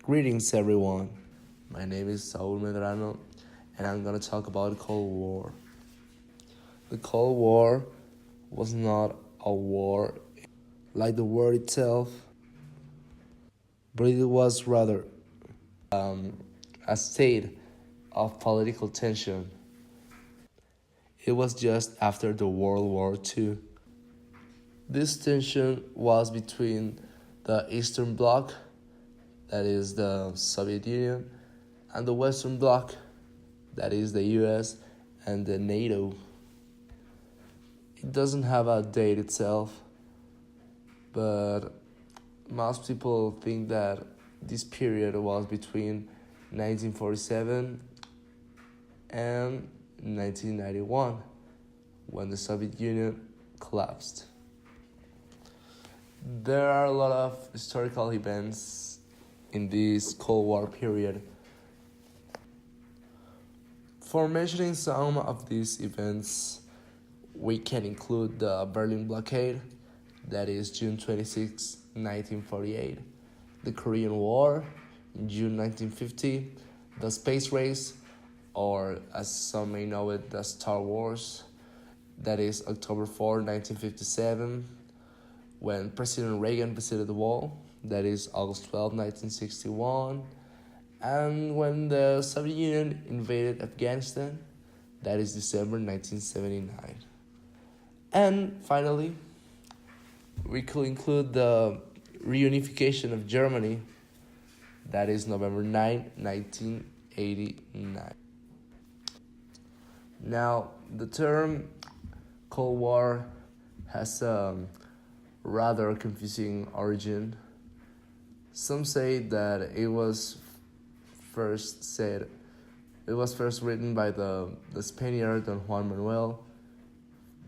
Greetings, everyone. My name is Saul Medrano, and I'm gonna talk about the Cold War. The Cold War was not a war like the word itself, but it was rather a state of political tension. It was just after the World War II. This tension was between the Eastern Bloc, that is the Soviet Union, and the Western Bloc, that is the US and the NATO. It doesn't have a date itself, but most people think that this period was between 1947 and 1991, when the Soviet Union collapsed. There are a lot of historical events in this Cold War period. For mentioning some of these events, we can include the Berlin blockade, that is June 26, 1948, the Korean War in June 1950, the space race, or as some may know it, the Star Wars, that is October 4, 1957, when President Reagan visited the wall, that is August 12, 1961, and when the Soviet Union invaded Afghanistan, that is December 1979. And finally, we could include the reunification of Germany, that is November 9, 1989. Now, the term Cold War has a rather confusing origin. Some say that it was first written by the Spaniard Don Juan Manuel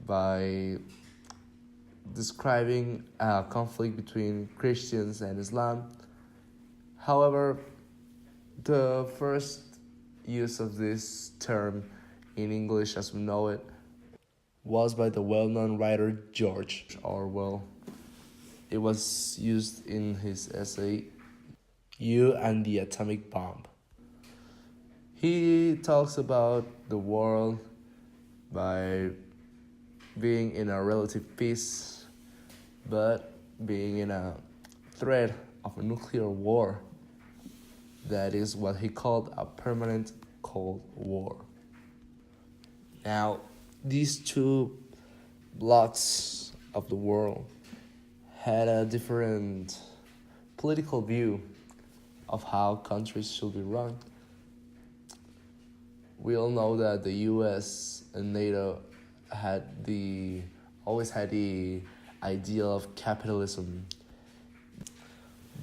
by describing a conflict between Christians and Islam. However, the first use of this term in English as we know it was by the well-known writer George Orwell. It was used in his essay, You and the Atomic Bomb. He talks about the world by being in a relative peace, but being in a threat of a nuclear war. That is what he called a permanent Cold War. Now, these two blocks of the world had a different political view of how countries should be run. We all know that the US and NATO always had the ideal of capitalism.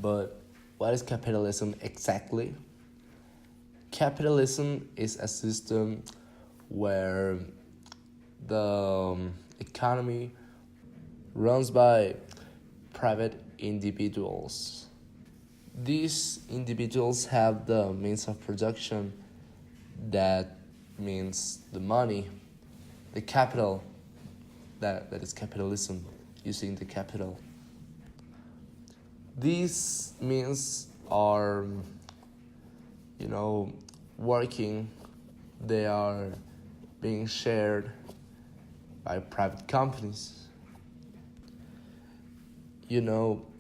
But what is capitalism exactly? Capitalism is a system where the economy runs by private individuals. These individuals have the means of production, that means the money, the capital, that is capitalism, using the capital. These means are, working, they are being shared by private companies.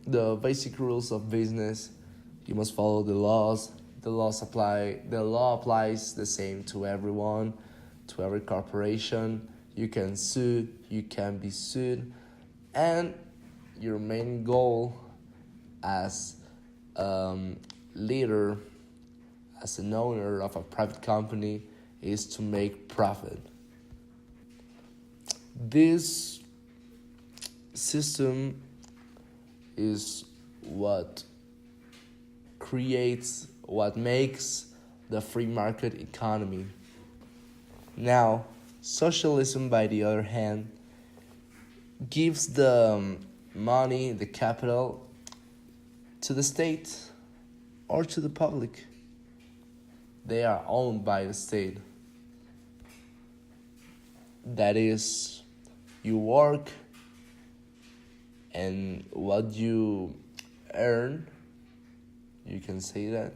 The basic rules of business, you must follow the laws. The law applies the same to everyone, to every corporation. You can sue, you can be sued, and your main goal as a leader, as an owner of a private company, is to make profit. This system is what makes the free market economy. Now, socialism, by the other hand, gives the money, the capital, to the state or to the public. They are owned by the state. That is, you work, and what you earn you can say that,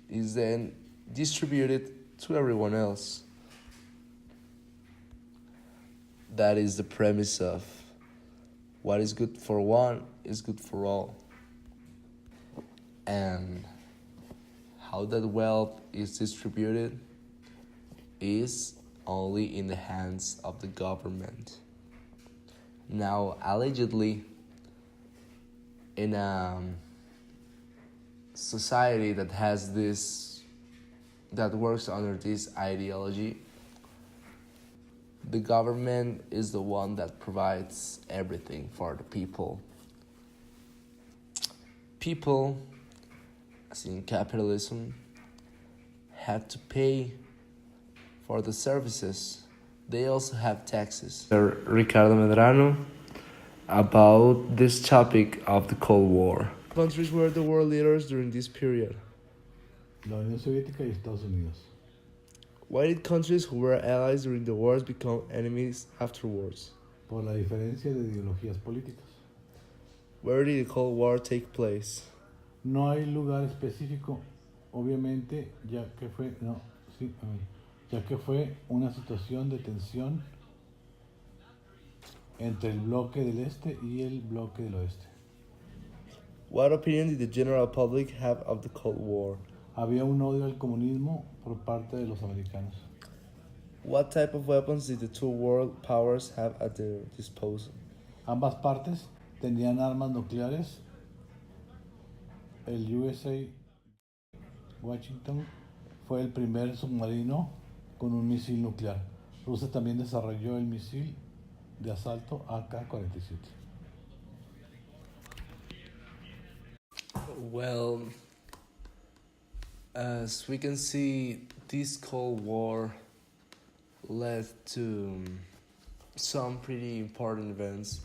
is then distributed to everyone else. That is the premise of what is good for one is good for all. And how that wealth is distributed is only in the hands of the government. Now, allegedly, in a society that has that works under this ideology, the government is the one that provides everything for the people. People, as in capitalism, have to pay for the services. They also have taxes. Ricardo Medrano about this topic of the Cold War. Countries were the world leaders during this period. La Unión Soviética y Estados Unidos. Why did countries who were allies during the wars become enemies afterwards? Por la diferencia de ideologías políticas. Where did the Cold War take place? No hay lugar específico, obviamente, ya que fue una situación de tensión entre el bloque del este y el bloque del oeste. What opinion did the general public have of the Cold War? Había un odio al comunismo por parte de los americanos. What type of weapons did the two world powers have at their disposal? Ambas partes tenían armas nucleares. El USA Washington fue el primer submarino con un misil nuclear. Rusia también desarrolló el misil de asalto AK-47. Well, as we can see, this Cold War led to some pretty important events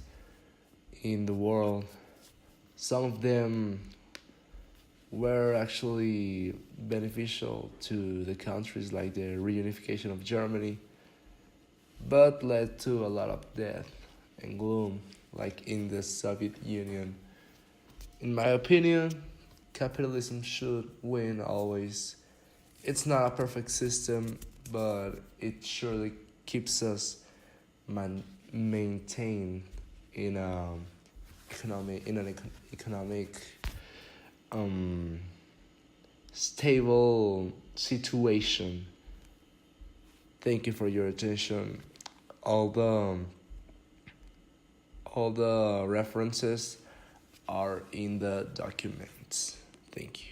in the world. Some of them were actually beneficial to the countries, like the reunification of Germany, but led to a lot of death and gloom, like in the Soviet Union. In my opinion, capitalism should win always. It's not a perfect system, but it surely keeps us maintained in an economic stable situation. Thank you for your attention. All the references are in the documents. Thank you.